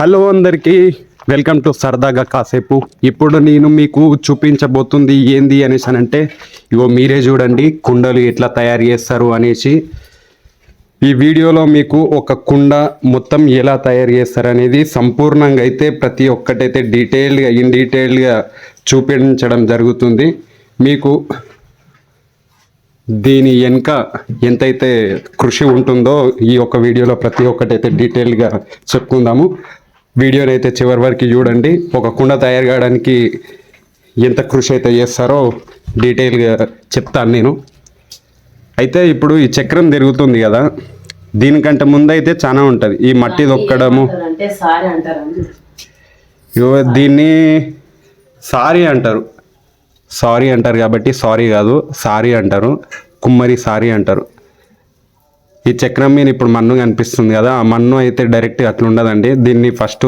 Hello అందరికీ welcome to సరదాగా కాసేపు. ఇప్పుడు నేను మీకు చూపించబోతుంది ఏంది అనేసి అంటే, ఇగో మీరే చూడండి కుండలు ఎట్లా తయారు చేస్తారు అనేసి. ఈ వీడియోలో మీకు ఒక కుండ మొత్తం ఎలా తయారు చేస్తారు అనేది సంపూర్ణంగా అయితే ప్రతి ఒక్కటైతే డీటెయిల్డ్గా ఇన్ డీటెయిల్డ్గా చూపించడం జరుగుతుంది. మీకు దీని వెనుక ఎంతైతే కృషి ఉంటుందో ఈ ఒక్క వీడియోలో ప్రతి ఒక్కటైతే డీటెయిల్గా చెప్పుకుందాము. వీడియోని అయితే చివరి వరకు చూడండి. ఒక కుండ తయారు కావడానికి ఎంత కృషి అయితే చేస్తారో డీటెయిల్గా చెప్తాను నేను. అయితే ఇప్పుడు ఈ చక్రం తిరుగుతుంది కదా, దీనికంటే ముందు అయితే చాలా ఉంటుంది. ఈ మట్టి దొక్కడము, దీన్ని సారీ అంటారు. సారీ అంటారు కాబట్టి సారీ కాదు, సారీ అంటారు. కుమ్మరి సారీ అంటారు. ఈ చక్రం మీద ఇప్పుడు మన్ను కనిపిస్తుంది కదా, ఆ మన్ను అయితే డైరెక్ట్గా అట్లా ఉండదండి. దీన్ని ఫస్ట్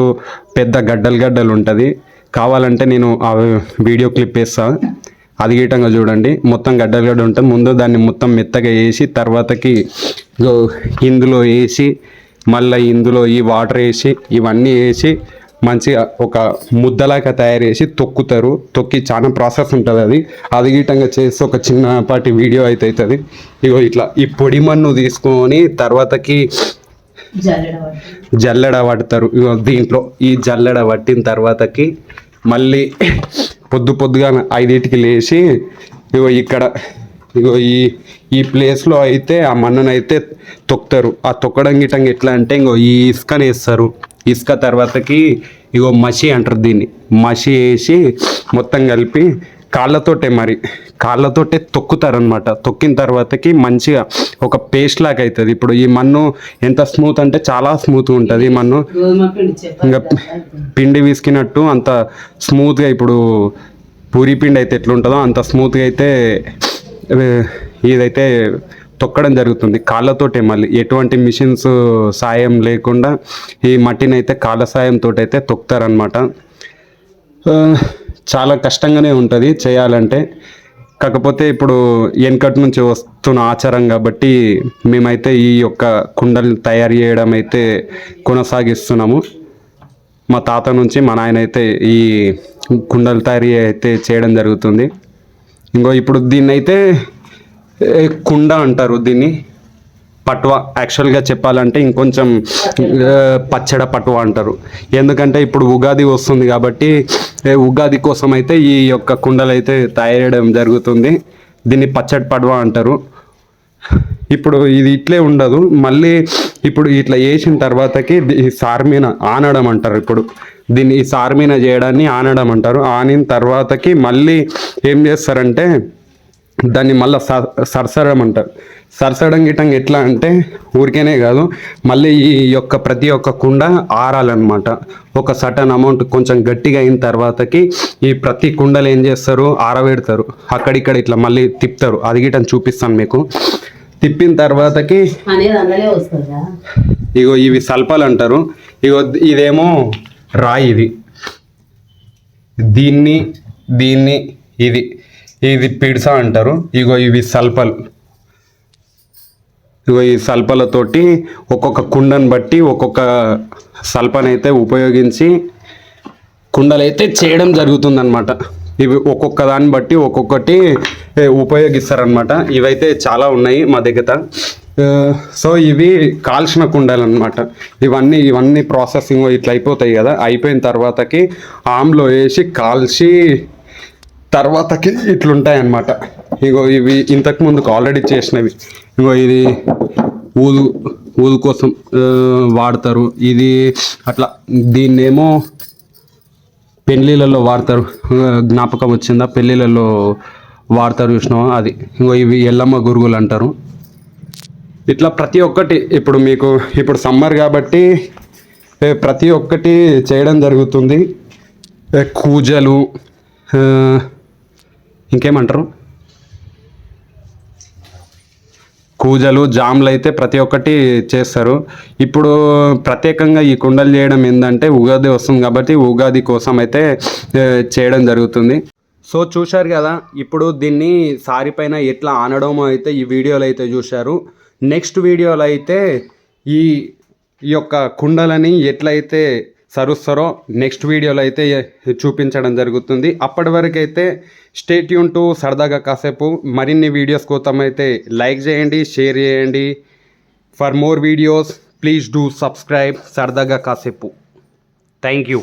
పెద్ద గడ్డలు ఉంటుంది. కావాలంటే నేను ఆ వీడియో క్లిప్ వేస్తాను, అది గీటంగా చూడండి. మొత్తం గడ్డలు ఉంటుంది. ముందు దాన్ని మొత్తం మెత్తగా వేసి తర్వాతకి ఇందులో వేసి మళ్ళీ ఇందులో ఈ వాటర్ వేసి ఇవన్నీ వేసి మంచిగా ఒక ముద్దలాగా తయారు చేసి తొక్కుతారు. తొక్కి చాలా ప్రాసెస్ ఉంటుంది. అది గీటంగా చేసి ఒక చిన్నపాటి వీడియో అయితే అవుతుంది. ఇగో ఇట్లా ఈ పొడి మన్ను తీసుకొని తర్వాతకి జల్లెడ పడతారు. ఇగో దీంట్లో ఈ జల్లెడ పట్టిన తర్వాతకి మళ్ళీ పొద్దుగా 5ంటికి లేచి ఇగో ఇక్కడ ఇగో ఈ ప్లేస్లో అయితే ఆ మన్నును అయితే తొక్కుతారు. ఆ తొక్కడం గిట్టంగా ఎట్లా అంటే ఇంకో ఈ ఇసుకని వేస్తారు. ఇసుక తర్వాతకి ఇగో మసి అంటారు దీన్ని. మసి వేసి మొత్తం కలిపి కాళ్ళతోటే తొక్కుతారనమాట. తొక్కిన తర్వాతకి మంచిగా ఒక పేస్ట్ లాగా అవుతుంది. ఇప్పుడు ఈ మన్ను ఎంత స్మూత్ అంటే చాలా స్మూత్ ఉంటుంది. మన్ను ఇంకా పిండి విసికినట్టు అంత స్మూత్గా, ఇప్పుడు పూరి పిండి అయితే ఎట్లుంటుందో అంత స్మూత్గా అయితే ఇదైతే తొక్కడం జరుగుతుంది కాళ్ళతోటే. మళ్ళీ ఎటువంటి మిషన్స్ సాయం లేకుండా ఈ మట్టిని అయితే కాళ్ళ సాయంతో అయితే తొక్కుతారనమాట. చాలా కష్టంగానే ఉంటుంది చేయాలంటే. కాకపోతే ఇప్పుడు వెనకటి నుంచి వస్తున్న ఆచారం కాబట్టి మేమైతే ఈ యొక్క కుండలు తయారు చేయడం అయితే కొనసాగిస్తున్నాము. మా తాత నుంచి మా నాయన అయితే ఈ కుండలు తయారు అయితే చేయడం జరుగుతుంది. ఇంకో ఇప్పుడు దీన్ని అయితే కుండ అంటారు. దీన్ని పట్వా, యాక్చువల్గా చెప్పాలంటే ఇంకొంచెం పచ్చడ పట్వా అంటారు. ఎందుకంటే ఇప్పుడు ఉగాది వస్తుంది కాబట్టి ఉగాది కోసం అయితే ఈ యొక్క కుండలు అయితే తయారు చేయడం జరుగుతుంది. దీన్ని పచ్చడి పట్వా అంటారు. ఇప్పుడు ఇది ఇట్లే ఉండదు. మళ్ళీ ఇప్పుడు ఇట్లా వేసిన తర్వాతకి ఈ సార్మీన ఆనడం అంటారు. ఇప్పుడు దీన్ని ఈ సార్మీన చేయడాన్ని ఆనడం అంటారు. ఆనిన తర్వాతకి మళ్ళీ ఏం చేస్తారంటే దాన్ని మళ్ళీ సరసడం అంటారు. సరసడం గిట్టంగా ఎట్లా అంటే ఊరికేనే కాదు, మళ్ళీ ఈ యొక్క ప్రతి ఒక్క కుండ ఆరాలన్నమాట. ఒక సర్టన్ అమౌంట్ కొంచెం గట్టిగా అయిన తర్వాతకి ఈ ప్రతి కుండలు ఏం చేస్తారు, ఆరబెడతారు. అక్కడిక్కడ ఇట్లా మళ్ళీ తిప్పుతారు. అది గిట్టని చూపిస్తాను మీకు. తిప్పిన తర్వాతకి ఇగో ఇవి సల్పాలు అంటారు. ఇగో ఇదేమో రాయి. దీన్ని ఇది పిడ్స అంటారు. ఇగో ఇవి సల్పలు. ఇగో ఈ సల్పలతోటి ఒక్కొక్క కుండను బట్టి ఒక్కొక్క సల్పనైతే ఉపయోగించి కుండలైతే చేయడం జరుగుతుందన్నమాట. ఇవి ఒక్కొక్క దాన్ని బట్టి ఒక్కొక్కటి ఉపయోగిస్తారనమాట. ఇవైతే చాలా ఉన్నాయి మా దగ్గర. సో ఇవి కాల్చిన కుండలు అనమాట. ఇవన్నీ ప్రాసెసింగ్ ఇట్లా అయిపోతాయి కదా. అయిపోయిన తర్వాతకి ఆమ్లో వేసి కాల్చి తర్వాతకి ఇట్లుంటాయి అన్నమాట. ఇగో ఇవి ఇంతకు ముందుకు ఆల్రెడీ చేసినవి. ఇగో ఇది ఊదు కోసం వాడతారు. ఇది అట్లా దీన్నేమో పెళ్ళిళ్ళలో వాడతారు. జ్ఞాపకం వచ్చిందా, పెళ్ళిళ్ళలో వాడతారు చూసినావా అది. ఇంకో ఇవి ఎల్లమ్మ గురుగులు అంటారు. ఇట్లా ప్రతి ఒక్కటి ఇప్పుడు మీకు ఇప్పుడు సమ్మర్ కాబట్టి ప్రతి ఒక్కటి చేయడం జరుగుతుంది. కూజలు, ఇంకేమంటారు, కూజలు, జామ్లు అయితే ప్రతి ఒక్కటి చేస్తారు. ఇప్పుడు ప్రత్యేకంగా ఈ కుండలు చేయడం ఏంటంటే ఉగాది వస్తుంది కాబట్టి ఉగాది కోసం అయితే చేయడం జరుగుతుంది. సో చూశారు కదా, ఇప్పుడు దీన్ని సారి పైన ఎట్లా ఆనడమో అయితే ఈ వీడియోలో అయితే చూశారు. నెక్స్ట్ వీడియోలో అయితే ఈ యొక్క కుండలని ఎట్లయితే సరుస్తారో నెక్స్ట్ వీడియోలో అయితే చూపించడం జరుగుతుంది. అప్పటి వరకు అయితే స్టే ట్యూన్ టు సరదాగా కాసేపు. మరిన్ని వీడియోస్ కోసం అయితే లైక్ చేయండి, షేర్ చేయండి. For more videos please do subscribe సరదాగా కాసేపు. Thank you.